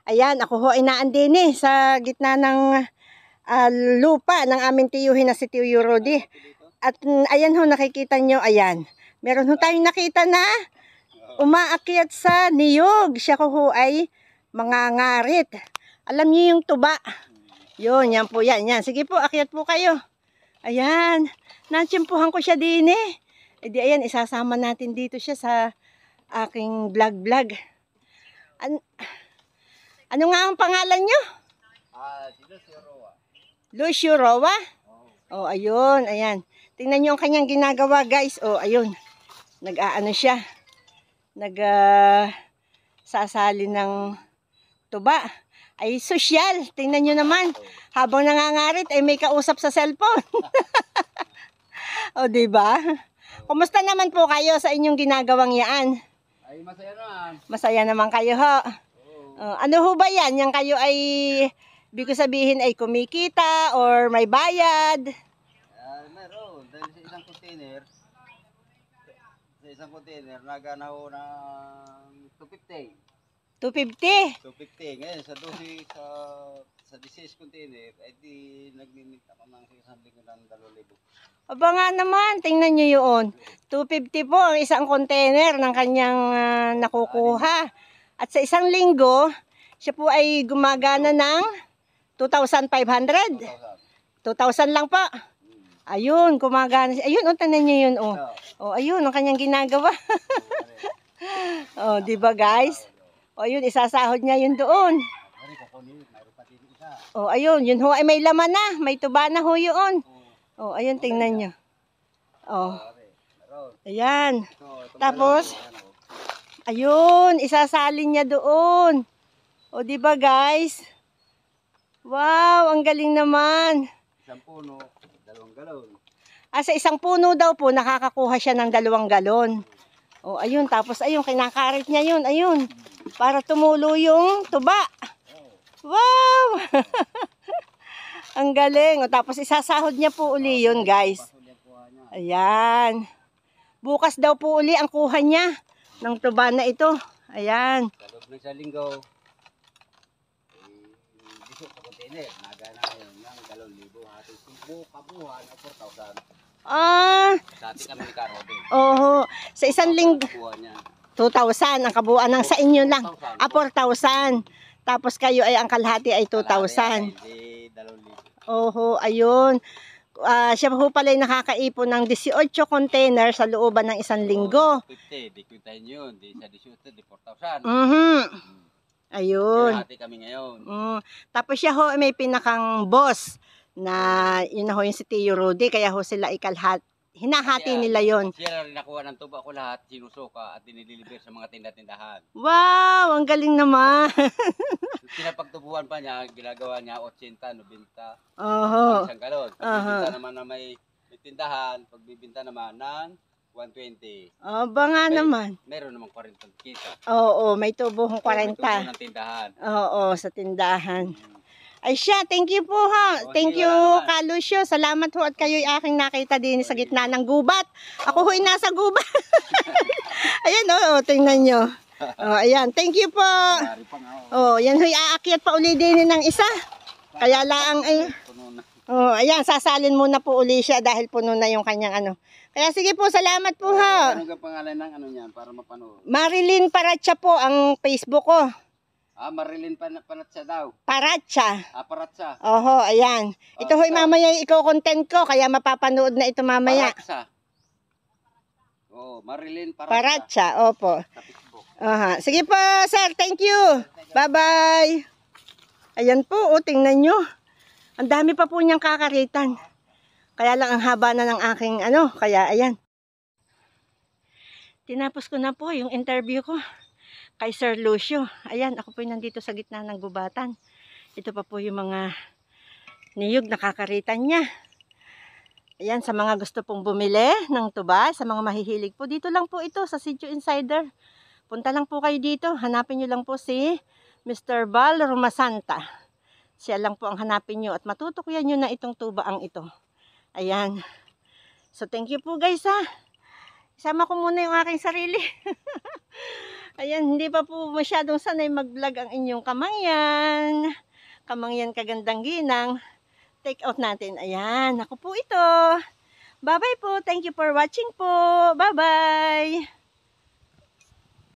Ayan, ako ho ay naandin sa gitna ng lupa ng aming tiyuhin na si Tiyo Rudy. At ayan ho, nakikita nyo, ayan. Meron ho tayong nakita na umaakyat sa niyog. Siya ho ay mangangarit. Alam niyo yung tuba. Yun, yan po yan. Yan. Sige po, akyat po kayo. Ayan. Natsimpuhan ko siya din E di ayan, isasama natin dito siya sa aking vlog. Ano nga ang pangalan nyo? Lucio Roa. Lucio Roa? Oh, ayun, ayan. Tingnan nyo ang kanyang ginagawa, guys. Oh, ayun. Nag-aano siya. Sasali ng tuba. Ay, sosyal. Tingnan nyo naman. Habang nangangarit, ay may kausap sa cellphone. O, diba? Kumusta naman po kayo sa inyong ginagawang yaan? Ay, masaya naman. Masaya naman kayo, ho. Ano ho ba yan? Yang kayo ay, ibig sabihin ay kumikita or may bayad? Meron. Dahil sa isang container, nagana ho ng 250. 250? 250. Ngayon, sa 16 container, ay di nagmimita ko ng isang linggo ng 2,000. Aba nga naman, tingnan nyo yun. 250 po ang isang container ng kanyang nakukuha. At sa isang linggo, siya po ay gumagana ng 2,500. 2,000 lang po. Ayun, gumagana siya. Ayun, tingnan nyo yun. Ayun, ang kanyang ginagawa. Diba guys? Ayun, isasahod niya yun doon. Ayun, yun ho ay may laman na. May tuba na ho yun. Ayun, tingnan nyo. Ayan. Tapos, ayun, isasalin niya doon. Diba guys? Wow, ang galing naman. Isang puno, 2 galon. Sa isang puno daw po, nakakakuha siya ng 2 galon. Ayun, tapos ayun, kinakarit niya yun, ayun. Para tumulo yung tuba. Wow! Ang galing. Tapos isasahod niya po uli yun, guys. Ayan. Bukas daw po uli ang kuha niya ng tuba na ito. Ayan. Sa loob ng 1 linggo, bisok sa container, nagana yun ng 2,000. Ating kabuhan na 4,000. Dati kami ni Karobe. Sa isang linggo, 2,000 ang kabuuan ng sa inyo lang. 4,000. Tapos kayo ay ang kalahati ay 2,000. Ayun. Siya po pala ay nakakaipon ng 18 container sa looban ng isang linggo. 50, di kwintahin yun. Di sa 18, di 4,000. Ayun. Kalahati kami ngayon. Tapos siya ho may pinakang boss na yun na ho yung si Tiyo Rudy. Kaya ho sila ikalhat. Hinahati nila yon. Siya rin nakuha ng tuba ko lahat, sinusuka at dinideliver sa mga tinda-tindahan. Wow, ang galing naman. Pinapagtubuhan pa niya, ginagawa niya 80, 90. Isang galon. Pagbibinta naman na may tindahan, pagbibinta naman ng 120. Aba nga naman. Meron namang 40 kita. May tubo kong 40. May tubo ng tindahan. Sa tindahan. Ay siya, thank you po ha. Thank you, Lucio. Salamat ho at kayo'y aking nakita din sa gitna ng gubat. Ako ho'y nasa gubat. Ayan tingnan nyo. Ayan, thank you po. Yan ho'y aakyat pa uli din ng isa. Kaya lang ayan, sasalin muna po uli siya dahil puno na yung kanyang Kaya sige po, salamat po ha. Ano ang pangalan ng niyan para mapanood? Marilyn Paratsa po ang Facebook ko. Marilyn Paratsa daw. Paratsa. Paratsa. Ayan. Ito ho'y mamaya i-content ko, kaya mapapanood na ito mamaya. Paratsa. Marilyn Paratsa. Paratsa, opo. Sa Facebook. Sige po, sir. Thank you. Bye-bye. Ayan po, tingnan nyo. Ang dami pa po niyang kakaritan. Kaya lang ang haba na ng aking kaya ayan. Tinapos ko na po yung interview ko kay Sir Lucio. Ayan, ako po nandito sa gitna ng gubatan. Ito pa po yung mga niyog na kakaritan niya. Ayan, sa mga gusto pong bumili ng tuba, sa mga mahihilig po, dito lang po ito sa Sitio Insider. Punta lang po kayo dito. Hanapin nyo lang po si Mr. Val Romasanta. Siya lang po ang hanapin nyo at matutukuyan nyo na itong tubaang ito. Ayan. So, thank you po guys ha. Isama ko muna yung aking sarili. Ayan, hindi pa po masyadong sanay mag-vlog ang inyong kamangyan. Kamangyan kagandang ginang. Take out natin. Ayan, ako po ito. Bye-bye po. Thank you for watching po. Bye-bye.